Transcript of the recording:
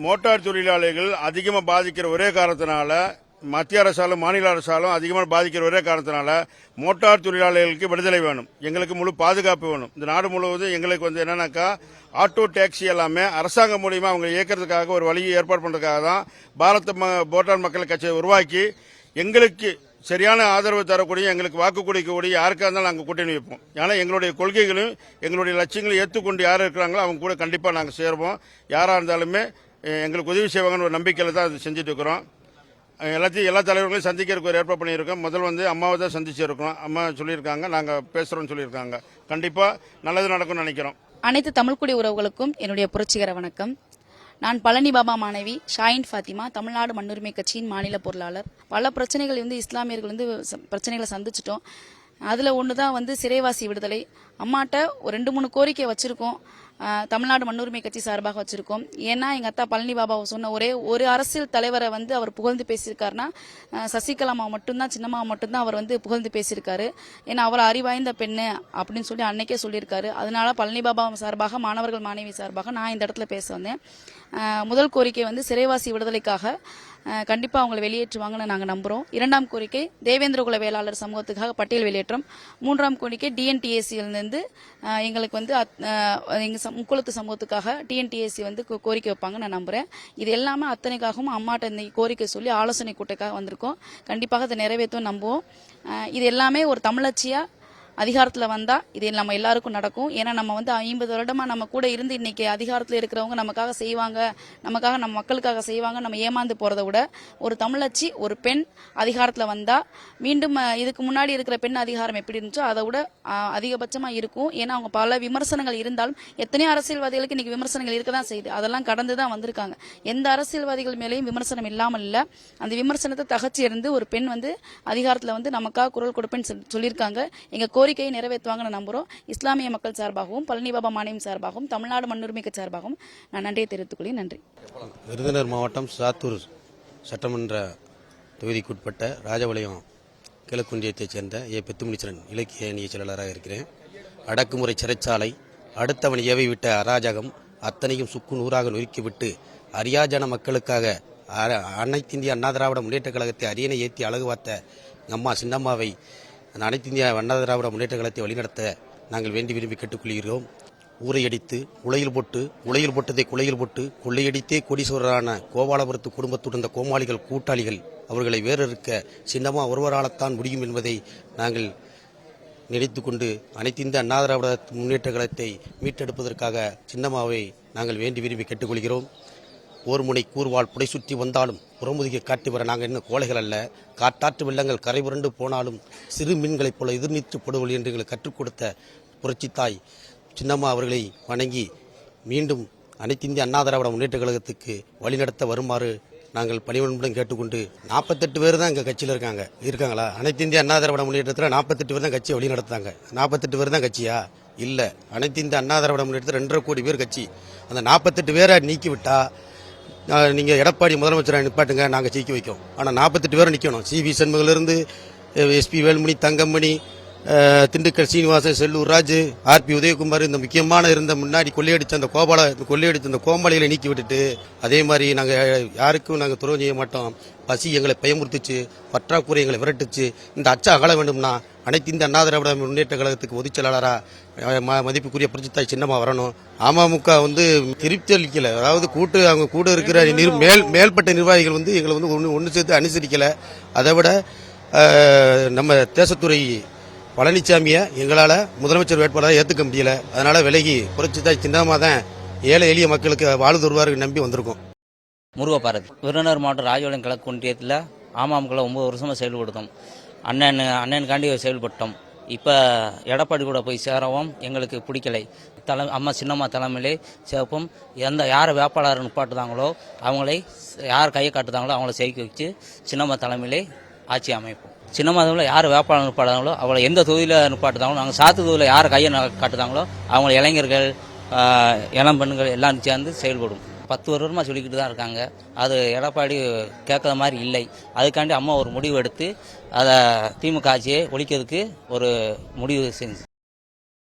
Motor தொழிலாளிகள் அதிகமாக பாதிக்கிற ஒரே காரணத்தினால, மத்திய அரசாலும் மாநில அரசாலும் அதிகமாக பாதிக்கிற ஒரே காரணத்தினால மோட்டார் தொழிலாளிகளுக்கு விடுதலை வேணும். எங்களுக்கு முழு பாதுகாப்பு வேணும். இந்த நாடு முழுவதும் எங்களுக்கு என்னன்னாக்கா ஆட்டோ டாக்ஸி எல்லாமே அரசாங்கம் மூலியமா அவங்க இயக்கிறதுக்காக ஒரு வழியை ஏற்பாடு பண்றதுக்காக தான் பாரத மோட்டார் மக்கள் கட்சியை உருவாக்கி எங்களுக்கு சரியான ஆதரவு தரக்கூடிய, எங்களுக்கு வாக்கு கொடுக்கக்கூடிய யாருக்காக இருந்தாலும் நாங்கள் கூட்டணி வைப்போம். ஏன்னா எங்களுடைய கொள்கைகளும் எங்களுடைய லட்சியங்களும் ஏற்றுக்கொண்டு யார் இருக்கிறாங்களோ அவங்க கூட கண்டிப்பாக நாங்கள் சேருவோம். யாராக இருந்தாலுமே எங்களுக்கு உதவி செய்வாங்கன்னு ஒரு நம்பிக்கையில் தான் அது செஞ்சுட்டு இருக்கிறோம். எல்லா தலைவர்களையும் சந்திக்கிறதுக்கு ஒரு ஏற்பாடு பண்ணியிருக்கோம். முதல் அம்மாவை தான் சந்திச்சிருக்கோம். அம்மா சொல்லியிருக்காங்க, நாங்கள் பேசுகிறோம்னு சொல்லியிருக்காங்க. கண்டிப்பாக நல்லது நடக்கும்னு நினைக்கிறோம். அனைத்து தமிழ்குடி உறவுகளுக்கும் என்னுடைய புரட்சிகர வணக்கம். நான் பழனி பாபா மாணவி ஷாயின் ஃபாத்திமா, தமிழ்நாடு மண்ணுரிமை கட்சியின் மாநில பொருளாளர். பல பிரச்சனைகள் இஸ்லாமியர்கள் பிரச்சனைகளை சந்திச்சிட்டோம். அதில் ஒன்று தான் சிறைவாசி விடுதலை. அம்மாட்ட ஒரு 2-3 கோரிக்கை வச்சிருக்கோம். தமிழ்நாடு மண்ணுரிமை கட்சி சார்பாக வச்சிருக்கோம். ஏன்னா எங்க அத்தா பழனி பாபா சொன்ன ஒரே ஒரு அரசியல் தலைவரை அவர் புகழ்ந்து பேசியிருக்காருன்னா சசிகலாமா மட்டும்தான், சின்னம்மா மட்டும்தான் அவர் புகழ்ந்து பேசியிருக்காரு. ஏன்னா அவர் அறிவாய்ந்த பெண்ணு அப்படின்னு சொல்லி அன்னைக்கே சொல்லியிருக்காரு. அதனால பழனி பாபா சார்பாக, மாணவர்கள் மாணவி சார்பாக நான் இந்த இடத்துல பேச வந்தேன். முதல் கோரிக்கை சிறைவாசி விடுதலைக்காக கண்டிப்பா அவங்களை வெளியேற்றுவாங்கன்னு நாங்க நம்புறோம். 2ஆம் கோரிக்கை தேவேந்திரகுல வேளாளர் சமூகத்துக்காக பட்டியல் வெளியேற்றம். 3ஆம் கோரிக்கை டிஎன்டிஎஸ்சியிலிருந்து எங்களுக்கு எங்க முக்குளத்து சமூகத்துக்காக டிஎன்டிஎஸ்சி கோரிக்கை வைப்பாங்க நான் நம்புறேன். இது எல்லாமே அத்தனைக்காகவும் அம்மாட்ட இந்த கோரிக்கை சொல்லி ஆலோசனை கூட்டத்துக்காக வந்திருக்கோம். கண்டிப்பாக அதை நிறைவேற்றும் நம்புவோம். இது எல்லாமே ஒரு தமிழச்சியா அதிகாரத்தில் வந்தா இது நம்ம எல்லாருக்கும் நடக்கும். ஏன்னா நம்ம 50 வருடமா நம்ம கூட இருந்து இன்னைக்கு அதிகாரத்தில் இருக்கிறவங்க நமக்காக செய்வாங்க, நமக்காக நம்ம மக்களுக்காக செய்வாங்க, நம்ம ஏமாந்து போறதை விட ஒரு தமிழச்சி, ஒரு பெண் அதிகாரத்தில் வந்தா மீண்டும் இதுக்கு முன்னாடி இருக்கிற பெண் அதிகாரம் எப்படி இருந்துச்சோ அதை விட அதிகபட்சமா இருக்கும். ஏன்னா அவங்க பல விமர்சனங்கள் இருந்தாலும் எத்தனையோ அரசியல்வாதிகளுக்கு இன்னைக்கு விமர்சனங்கள் இருக்க தான் செய்யுது. அதெல்லாம் கடந்து தான் வந்திருக்காங்க. எந்த அரசியல்வாதிகள் மேலேயும் விமர்சனம் இல்லாமல் இல்ல. அந்த விமர்சனத்தை தகச்சு இருந்து ஒரு பெண் அதிகாரத்தில் நமக்காக குரல் கொடுப்பேன்னு சொல்லியிருக்காங்க. எங்க கோரிக்கையை நிறைவேற்றுவாங்கன்னு நம்புறோம். இஸ்லாமிய மக்கள் சார்பாகவும், பழனி பாபா மாநிலம் சார்பாகவும், தமிழ்நாடு மண்ணுரிமை கட்சி சார்பாகவும் நான் நன்றியை தெரிவித்துக் கொள்கிறேன். நன்றி. விருதுநகர் மாவட்டம் சாத்தூர் சட்டமன்ற தொகுதிக்குட்பட்ட ராஜபாளையம் கிழக்குன்றியத்தைச் சேர்ந்த பெத்துமுனிச்சரன் இலக்கிய அணியை செயலாளராக இருக்கிறேன். அடக்குமுறை சிறைச்சாலை, அடுத்தவன் ஏவை விட்ட அராஜகம் அத்தனையும் சுக்கு நூறாக நொறுக்கிவிட்டு அரியாஜன மக்களுக்காக அனைத்து இந்திய அண்ணா திராவிட முன்னேற்ற கழகத்தை அரியணை ஏற்றி அழகு பார்த்த அம்மா சின்னம்மாவை அனைத்து இந்திய அண்ணா திராவிட முன்னேற்ற கழகத்தை வழிநடத்த நாங்கள் வேண்டி விரும்பி கேட்டுக்கொள்கிறோம். ஊரையடித்து உலையில் போட்டதை குலையில் போட்டு கொள்ளையடித்தே கோடீஸ்வரரான கோபாலபுரத்து குடும்பத்துடன் இந்த கோமாளிகள் கூட்டாளிகள் அவர்களை வேறறுக்க சின்னம்மா ஒருவரால்தான் முடியும் என்பதை நாங்கள் நினைத்துக்கொண்டு அனைத்து இந்திய அண்ணா திராவிட முன்னேற்ற கழகத்தை மீட்டெடுப்பதற்காக சின்னம்மாவை நாங்கள் வேண்டி விரும்பி கேட்டுக்கொள்கிறோம். ஓர்முனை கூர்வாள் புடை சுற்றி வந்தாலும் புறமுதுகை காட்டி வர நாங்கள் இன்னும் கோழைகள் அல்ல. காட்டாற்று வெள்ளங்கள் கரை புரண்டு போனாலும் சிறு மீன்களைப் போல எதிர்நீற்று போடுவல் என்று எங்களுக்கு கற்றுக் கொடுத்த புரட்சி தாய் சின்னம்மா அவர்களை வணங்கி மீண்டும் அனைத்து இந்திய அண்ணா திராவிட முன்னேற்ற கழகத்துக்கு வழிநடத்த வருமாறு நாங்கள் பணிவன்புடன் கேட்டுக்கொண்டு 48 பேர் தான் எங்கள் கட்சியில் இருக்காங்களா? அனைத்து இந்திய அண்ணா திராவிட முன்னேற்றத்தில் 48 பேர் தான் கட்சியை வழிநடத்தாங்க. 48 பேர் தான் கட்சியா? இல்லை, அனைத்து இந்திய அண்ணா திராவிட முன்னேற்றத்தில் 2.5 கோடி பேர் கட்சி. அந்த 48 பேரை நீக்கிவிட்டா நீங்கள் எடப்பாடி முதலமைச்சரை நிப்பாட்டுங்க, நாங்கள் ஜெயிக்க வைக்கோம். ஆனால் 48 பேரும் நிற்கணும். CV சண்முகிலிருந்து SP Velumani, Thangamani, Dindigul Srinivasan, Sellur Raju, RP Udhayakumar, இந்த முக்கியமான இருந்த முன்னாடி கொள்ளையடிச்ச அந்த கோமாளிகளை நீக்கி விட்டுட்டு அதே மாதிரி நாங்கள் யாருக்கும் நாங்கள் துரோகம் செய்ய மாட்டோம். பசி எங்களை பயமுறுத்துச்சு, பற்றாக்குறை எங்களை விரட்டுச்சு. இந்த அச்சம் அகல வேண்டும்னா அனைத்து இந்த அண்ணா திராவிட முன்னேற்ற கழகத்துக்கு பொதுச் செயலாளராக மதிப்புக்குரிய புரட்சித்தாய் சின்னம்மா வரணும். அமமுக திருப்தி அளிக்கல. அதாவது அவங்க கூட இருக்கிற மேல்பட்ட நிர்வாகிகள் எங்களை ஒன்று சேர்த்து அனுசரிக்கல. அதை விட நம்ம தேசத்துறை பழனிசாமியை எங்களால் முதலமைச்சர் வேட்பாளராக ஏற்றுக்க முடியல. அதனால விலகி புரட்சித்தாய் சின்னம்மா தான் ஏழை எளிய மக்களுக்கு வாழ் தருவார்கள் நம்பி வந்திருக்கோம். முருகப்பாரதி, விருதுநகர் மாவட்டம் ராஜபாளையம் கிழக்கு ஒன்றியத்தில் அமமுக 9 வருஷமாக செயல்படுத்தோம். அண்ணனுக்காண்டி செயல்பட்டோம். இப்போ எடப்பாடி கூட போய் சேரவும் எங்களுக்கு பிடிக்கலை. அம்மா சின்னம்மா தலைமையிலே சேர்ப்போம். யாரை வேட்பாளர் நிப்பாட்டுதாங்களோ அவங்களை, யார் கையை காட்டுதாங்களோ அவங்கள செய்ய வச்சு சின்னம்மா தலைமையிலே ஆட்சி அமைப்போம். சின்னம்மா தலைமையில் யார் வேட்பாளர் நிப்பாட்டுதாங்களோ அவளை எந்த தொகுதியில் நிப்பாட்டுதாங்களோ, நாங்கள் சாத்து தொகுதியில் யார் கையை காட்டுதாங்களோ அவங்கள இளைஞர்கள், இளம் பெண்கள் எல்லாம் சேர்ந்து செயல்படும். 10 வருடமாக சொல்லிக்கிட்டு தான் இருக்காங்க. அது எடப்பாடி கேட்குற மாதிரி இல்லை. அதுக்காண்டி அம்மா ஒரு முடிவு எடுத்து அதை திமுக ஆட்சியை ஒழிக்கிறதுக்கு ஒரு முடிவு